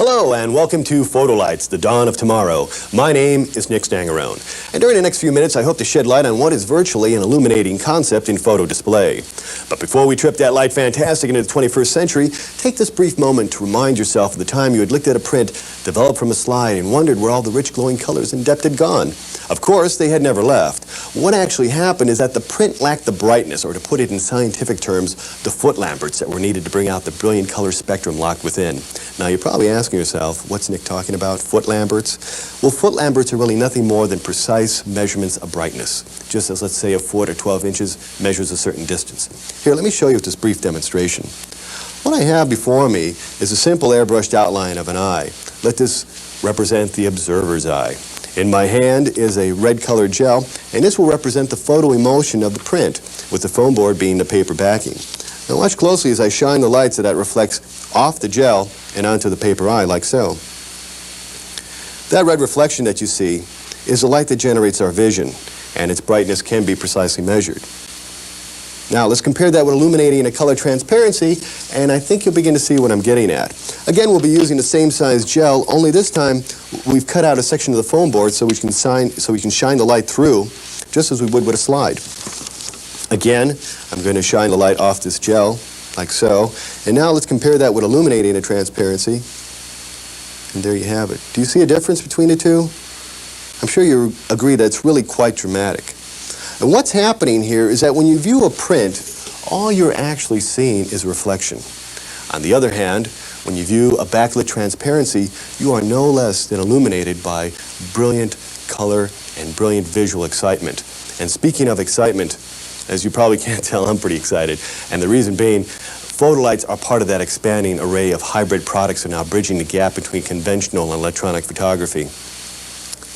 Hello and welcome to PhotoLites, the dawn of tomorrow. My name is Nick Stangarone, and during the next few minutes I hope to shed light on what is virtually an illuminating concept in photo display. But before we trip that light fantastic into the 21st century, take this brief moment to remind yourself of the time you had looked at a print developed from a slide and wondered where all the rich glowing colors and depth had gone. Of course, they had never left. What actually happened is that the print lacked the brightness, or to put it in scientific terms, the foot lamberts that were needed to bring out the brilliant color spectrum locked within. Now you're probably asking yourself, what's Nick talking about? Foot lamberts? Well, foot lamberts are really nothing more than precise measurements of brightness. Just as, let's say, a foot or 12 inches measures a certain distance. Here, let me show you with this brief demonstration. What I have before me is a simple airbrushed outline of an eye. Let this represent the observer's eye. In my hand is a red-colored gel, and this will represent the photo emulsion of the print, with the foam board being the paper backing. Now watch closely as I shine the light so that reflects off the gel and onto the paper eye, like so. That red reflection that you see is the light that generates our vision, and its brightness can be precisely measured. Now let's compare that with illuminating a color transparency, and I think you'll begin to see what I'm getting at. Again, we'll be using the same size gel, only this time we've cut out a section of the foam board so we can shine the light through, just as we would with a slide. Again, I'm going to shine the light off this gel, like so. And now let's compare that with illuminating a transparency. And there you have it. Do you see a difference between the two? I'm sure you agree that it's really quite dramatic. And what's happening here is that when you view a print, all you're actually seeing is reflection. On the other hand, when you view a backlit transparency, you are no less than illuminated by brilliant color and brilliant visual excitement. And speaking of excitement, as you probably can't tell, I'm pretty excited. And the reason being, PhotoLites are part of that expanding array of hybrid products that are now bridging the gap between conventional and electronic photography.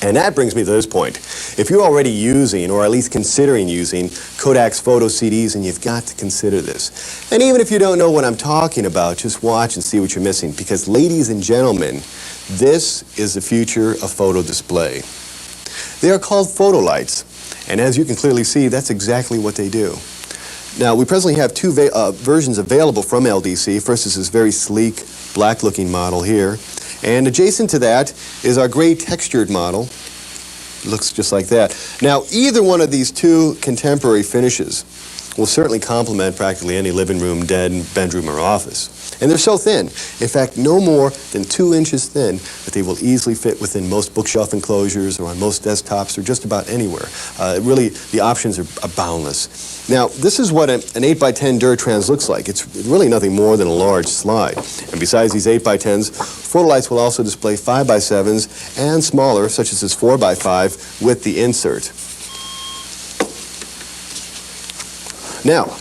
And that brings me to this point. If you're already using, or at least considering using, Kodak's photo CDs, and you've got to consider this. And even if you don't know what I'm talking about, just watch and see what you're missing. Because, ladies and gentlemen, this is the future of photo display. They are called PhotoLites. And as you can clearly see, that's exactly what they do. Now, we presently have two versions available from LDC. First is this very sleek, black-looking model here. And adjacent to that is our gray textured model. It looks just like that. Now, either one of these two contemporary finishes will certainly complement practically any living room, den, bedroom, or office. And they're so thin, in fact, no more than 2 inches thin, that they will easily fit within most bookshelf enclosures or on most desktops or just about anywhere. Really, the options are boundless. Now, this is what an 8x10 Durtrans looks like. It's really nothing more than a large slide. And besides these 8x10s, PhotoLites will also display 5x7s and smaller, such as this 4x5, with the insert. Now,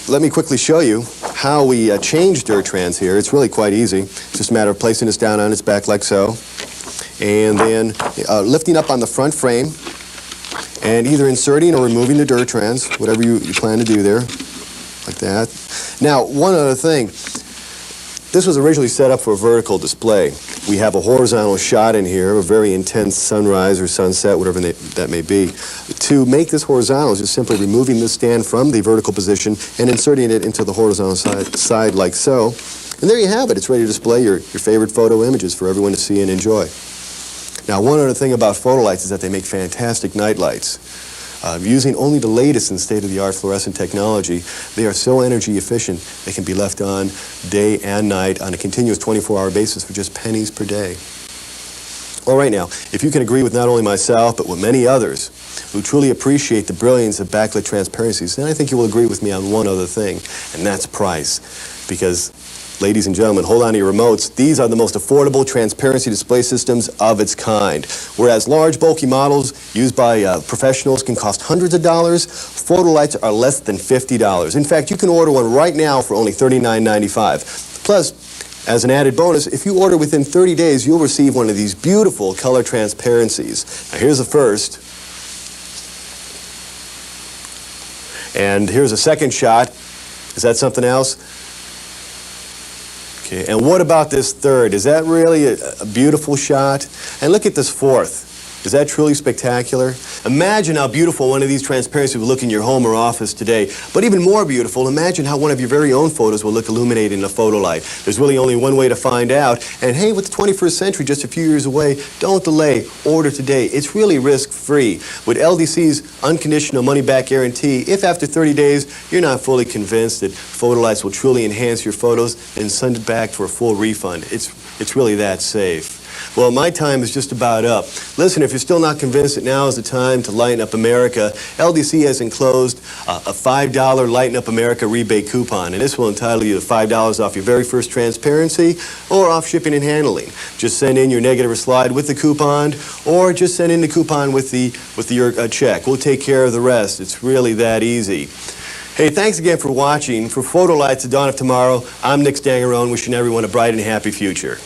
let me quickly show you how we change Durtrans here. It's really quite easy. It's just a matter of placing this down on its back like so, and then lifting up on the front frame, and either inserting or removing the Durtrans, whatever you plan to do there, like that. Now, one other thing. This was originally set up for a vertical display. We have a horizontal shot in here, a very intense sunrise or sunset, whatever that may be. To make this horizontal is just simply removing this stand from the vertical position and inserting it into the horizontal side like so. And there you have it. It's ready to display your favorite photo images for everyone to see and enjoy. Now, one other thing about PhotoLites is that they make fantastic night lights. Using only the latest in state-of-the-art fluorescent technology, they are so energy efficient they can be left on day and night on a continuous 24-hour basis for just pennies per day. All right, now, if you can agree with not only myself, but with many others who truly appreciate the brilliance of backlit transparencies, then I think you will agree with me on one other thing, and that's price. Because, ladies and gentlemen, hold on to your remotes. These are the most affordable transparency display systems of its kind. Whereas large, bulky models used by professionals can cost hundreds of dollars, PhotoLites are less than $50. In fact, you can order one right now for only $39.95. Plus, as an added bonus, if you order within 30 days, you'll receive one of these beautiful color transparencies. Now, here's the first. And here's a second shot. Is that something else? Okay, and what about this third? Is that really a beautiful shot? And look at this fourth. Is that truly spectacular? Imagine how beautiful one of these transparencies will look in your home or office today. But even more beautiful, imagine how one of your very own photos will look illuminated in a PhotoLite. There's really only one way to find out. And hey, with the 21st century just a few years away, don't delay. Order today. It's really risk-free. With LDC's unconditional money-back guarantee, if after 30 days you're not fully convinced that PhotoLites will truly enhance your photos, then send it back for a full refund. It's really that safe. Well, my time is just about up. Listen, if you're still not convinced that now is the time to lighten up America, LDC has enclosed a $5 Lighten Up America rebate coupon, and this will entitle you to $5 off your very first transparency or off shipping and handling. Just send in your negative or slide with the coupon, or just send in the coupon with your check. We'll take care of the rest. It's really that easy. Hey, thanks again for watching. For PhotoLites, the dawn of tomorrow, I'm Nick Stangarone, wishing everyone a bright and happy future.